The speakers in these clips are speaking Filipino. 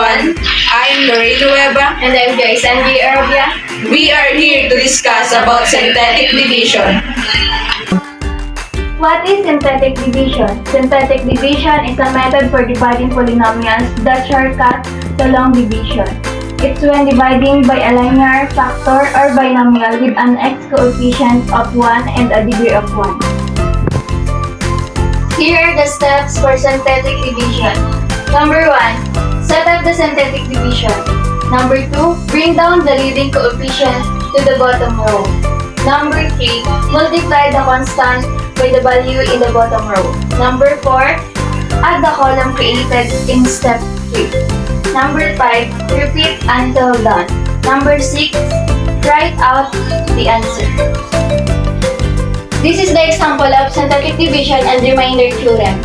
everyone. I'm Lorraine Nueva. And I'm Joyce Angie Arabia. We are here to discuss about synthetic division. What is synthetic division? Synthetic division is a method for dividing polynomials that shortcut the long division. It's when dividing by a linear factor or binomial with an x coefficient of 1 and a degree of 1. Here are the steps for synthetic division. Number 1. Set up the synthetic division. Number 2. Bring down the leading coefficient to the bottom row. Number 3. Multiply the constant by the value in the bottom row. Number 4. Add the column created in step 3. Number 5. Repeat until done. Number 6. Write out the answer. This is the example of synthetic division and remainder theorem.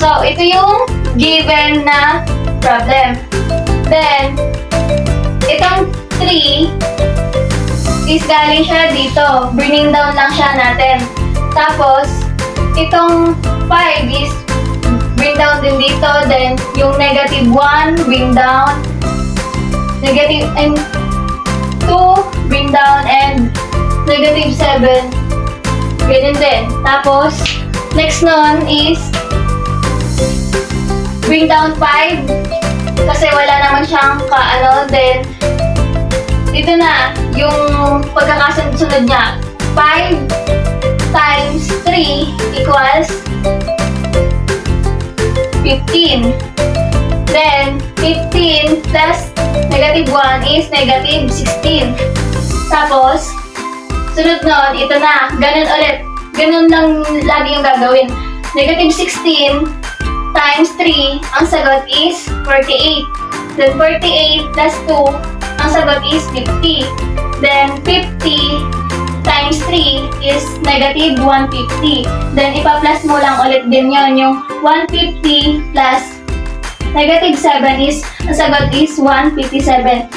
So, ito yung given na problem. Then, itong 3 is galing siya dito. Bringing down lang siya natin. Tapos, itong 5 is bring down din dito. Then, yung negative 1, bring down. Negative and 2, bring down. And negative 7. Ganyan din. Tapos, next nun is bring down 5. Kasi wala naman siyang Then, ito na, yung pagkakasunod niya. 5 times 3 equals 15. Then, 15 plus negative 1 is negative 16. Tapos, sunod nun, ito na. Ganun ulit. Ganun lang lagi yung gagawin. Negative 16 times 3, ang sagot is 48. Then 48 plus 2, ang sagot is 50. Then 50 times 3 is negative 150. Then ipa-plus mo lang ulit din yon yung 150 plus negative 7 is, ang sagot is 157.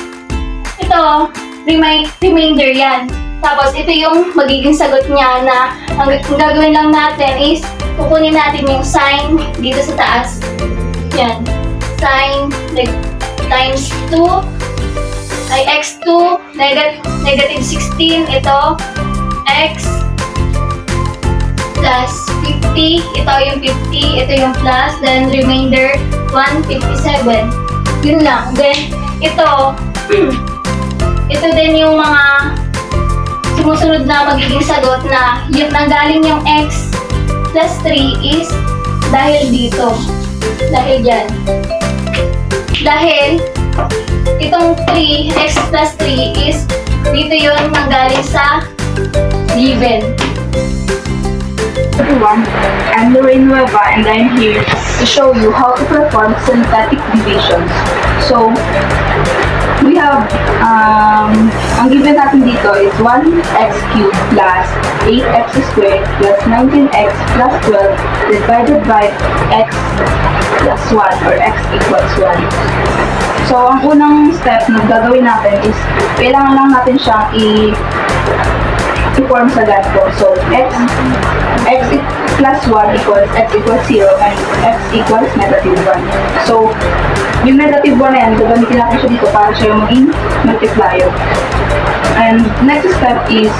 Ito, remainder yan. Tapos, ito yung magiging sagot niya na ang gagawin lang natin is kukunin natin yung sign dito sa taas. Yan. Sign times 2 ay x2 negative 16. Ito x plus 50. Ito yung 50. Ito yung plus. Then, remainder 157. Yun lang. Then, ito ito din yung mga sumusunod na magiging sagot na yung nanggaling yung x plus 3 is dahil dito. Dahil dyan. Dahil itong 3, x plus 3 is dito yun nanggaling sa given. Everyone, I'm Lorraine Nueva and I'm here to show you how to perform synthetic divisions. So, we have, ang given natin dito is 1x cubed plus 8x squared plus 19x plus 12 divided by x plus 1 or x equals 1. So, ang unang step na gagawin natin is kailangan lang natin siyang i-form sa ganito. So, x plus 1 equals x equals 0 and x equals negative 1. So, yung negative 1 na yan, gagamitin natin siya dito para siya yung maging multiplier. And next step is,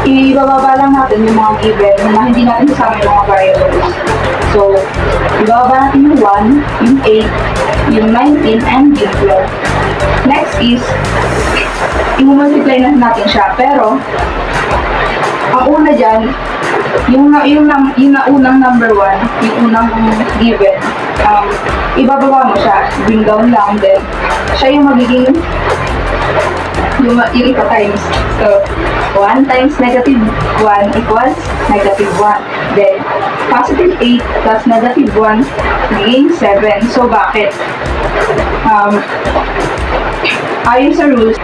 ibababa lang natin yung mga given na hindi natin kasama yung mga variables. So, ibababa natin yung 1, yung 8, yung 19, and yung 12. Next is, i-multiply natin siya. Pero, ang una dyan, yung unang number 1, yung unang given, ibababa mo siya, bring down lang, then siya yung magiging yung ipa times. So, 1 times negative 1 equals negative 1. Then, positive 8 plus negative 1 magiging 7. So, bakit? Ayon sa rules,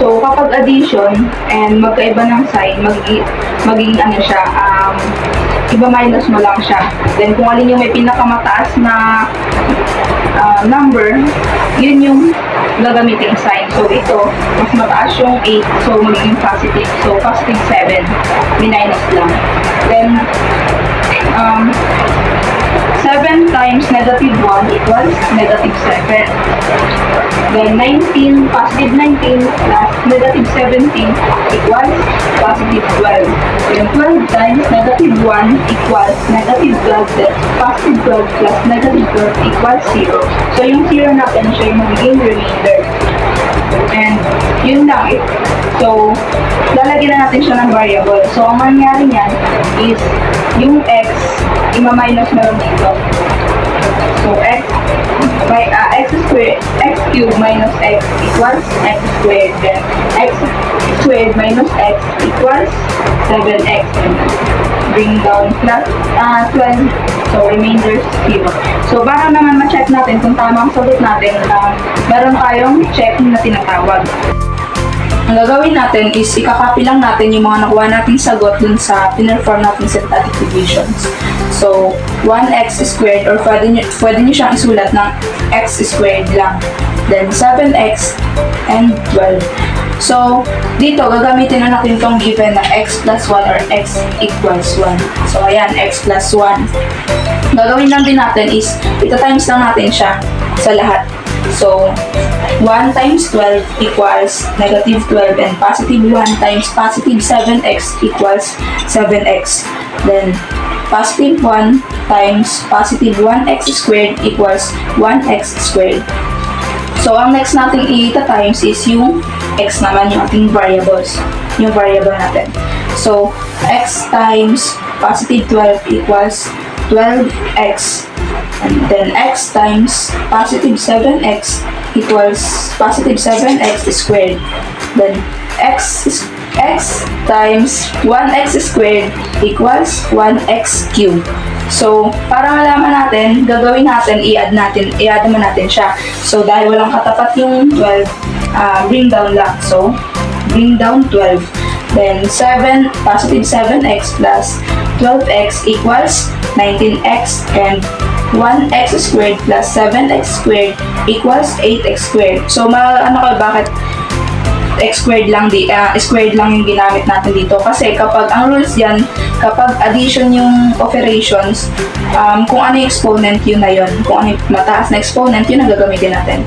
so kapag addition and magkaiba ng sign, magiging ano siya, iba minus mo lang siya. Then, kung alin yung may pinakamataas na number, yun yung gagamitin sign. So, ito, mas mataas yung 8, so magiging positive. So, positive 7, minus lang. Then, 7 times negative 1 equals 7. Then 19, positive 19 plus negative 17 equals positive 12. So yung 12 times negative 1 equals negative 12. Then positive 12 plus negative 12 equals 0. So yung 0 natin siya yung magiging remainder. And yun lang. So, lalagyan na natin siya ng variable. So, ang mangyari niyan is yung x, ima-minus na lang dito. So, x squared, x cubed minus x equals x squared. Then, x squared minus x equals 7x. And bring down plus 12. So, remainder 0. So, para naman ma-check natin kung tama ang sagot natin, meron tayong checking na tinatawag. Ang gagawin natin is ikakopy lang natin yung mga nakuha nating sagot dun sa pinerform natin synthetic divisions. So, 1x squared or pwede nyo siyang isulat ng x squared lang. Then, 7x and 12. So, dito gagamitin na natin itong given na x plus 1 or x equals 1. So, ayan, x plus 1. Gagawin lang din natin is ita-times lang natin siya sa lahat. So, 1 times 12 equals negative 12 and positive 1 times positive 7x equals 7x. Then, positive 1 times positive 1x squared equals 1x squared. So, ang next nating i-times is yung x naman, yung ating variables. Yung variable natin. So, x times positive 12 equals 12x. And then x times positive 7x equals positive 7x squared. Then x times 1x squared equals 1x cubed. So, para malaman natin, gagawin natin, i-add naman natin siya. So, dahil walang katapat yung 12, bring down lang. So, bring down 12. Then, positive 7x plus 12x equals 19x and 1x squared plus 7x squared equals 8x squared. So, bakit x squared lang squared lang yung ginamit natin dito? Kasi kapag ang rules diyan, kapag addition yung operations, kung ano yung exponent, yun na yun. Kung ano yung mataas na exponent, yun ang gagamitin natin.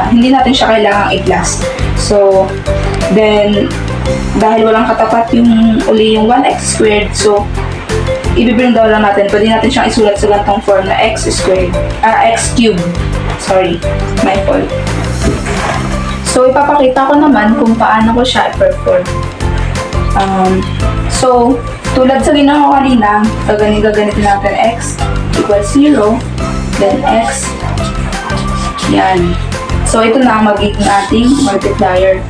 Hindi natin siya kailangang i-plus. So, then, dahil walang katapat yung 1x squared, so, i-bring down lang natin. Pwede natin siyang isulat sa ganitong form na x squared, x cubed. Sorry, my fault. So, ipapakita ko naman kung paano ko siya i-perform. So, tulad sa ginawa ko kanina, gagamitin natin x equals 0, then x, yan. So, ito na ang magiging ating multiplier.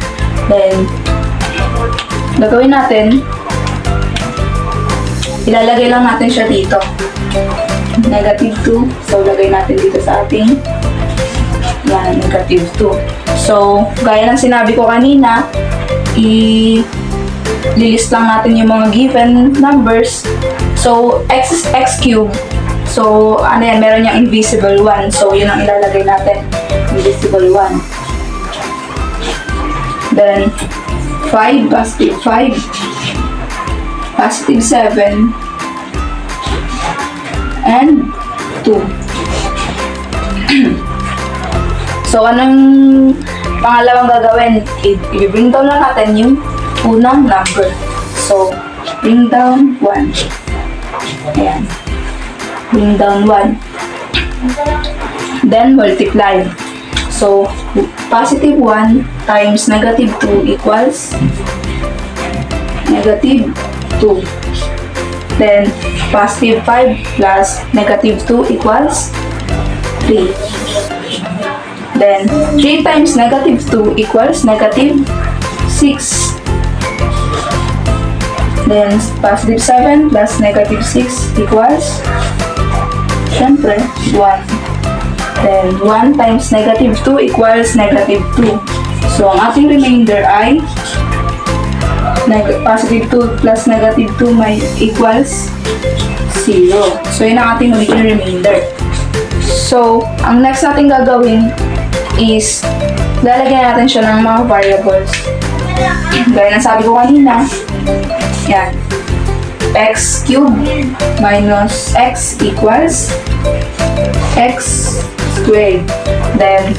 Then, gagawin natin, ilalagay lang natin siya dito. Negative 2. So, lagay natin dito sa ating negative 2. So, gaya ng sinabi ko kanina, i-list lang natin yung mga given numbers. So, x cubed. So, ano yan, meron niyang invisible 1. So, yun ang ilalagay natin. Invisible 1. Then, 5, positive 5. Positive 7. And 2. So, anong pangalawang gagawin? I-bring down lang natin yung unang number. So, bring down 1. Ayan. Bring down 1. Then, multiply. So, positive 1 times negative 2 equals negative 2. Then, positive 5 plus negative 2 equals 3. Then, 3 times negative 2 equals negative 6. Then, positive 7 plus negative 6 equals, syempre, 1. Then, 1 times negative 2 equals negative 2. So, ang ating remainder ay positive 2 plus negative 2 may equals 0. So, yun ang ating magiging remainder. So, ang next natin gagawin is lalagyan natin siya ng mga variables. Gaya ng sabi ko kanina, yan, x cubed minus x equals x squared. Then,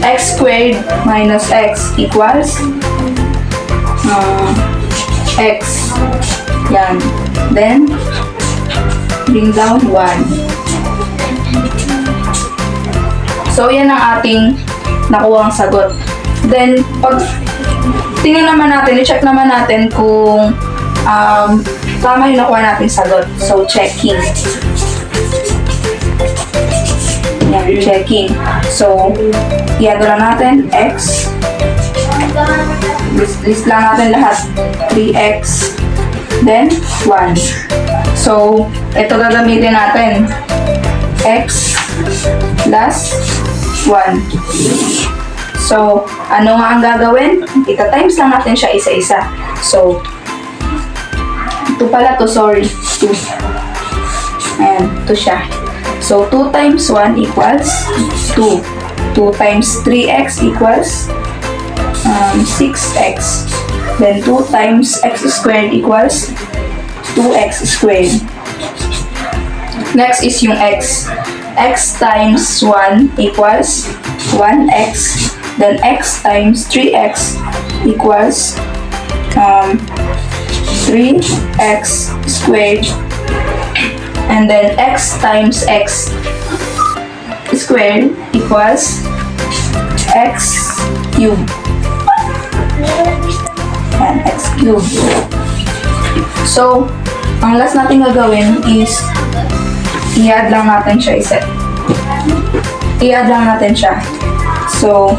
x squared minus x equals x. Yan. Then, bring down 1. So, yan ang ating nakuha ang sagot. Then, pag tingnan naman natin, i-check naman natin kung tama yung nakuha natin sagot. So, checking. Yan, checking. So, i-add lang natin x. List lang natin lahat. 3x. Then, 1. So, ito gagamitin natin. X plus 1. So, ano nga ang gagawin? Ita-times lang natin siya isa-isa. So, ito pala to, sorry. 2. Ayan, 2 siya. So, 2 times 1 equals 2. 2 times 3x equals 6x. Then 2 times x squared equals 2x squared. Next is yung x. X times 1 equals 1x. Then x times 3x equals 3x squared. And then x times x squared equals x cubed. And x cubed. So, ang last natin gagawin is i-add lang natin siya i-add lang natin siya. So,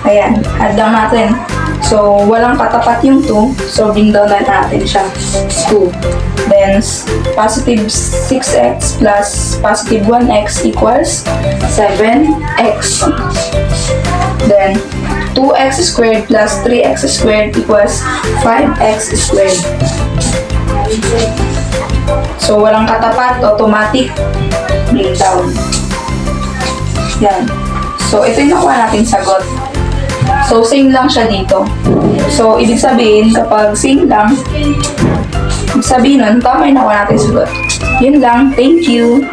ayan, add lang natin. So, walang katapat yung 2. So, bring down na natin siya. 2. Then, positive 6x plus positive 1x equals 7x. Then, 2x squared plus 3x squared equals 5x squared. So, walang katapat, automatic, bring down. Yan. So, ito yung nakuha natin sagot. So, same lang siya dito. So, ibig sabihin, kapag same lang, ibig sabihin nun, tama yung nakuha natin sagot. Yun lang. Thank you.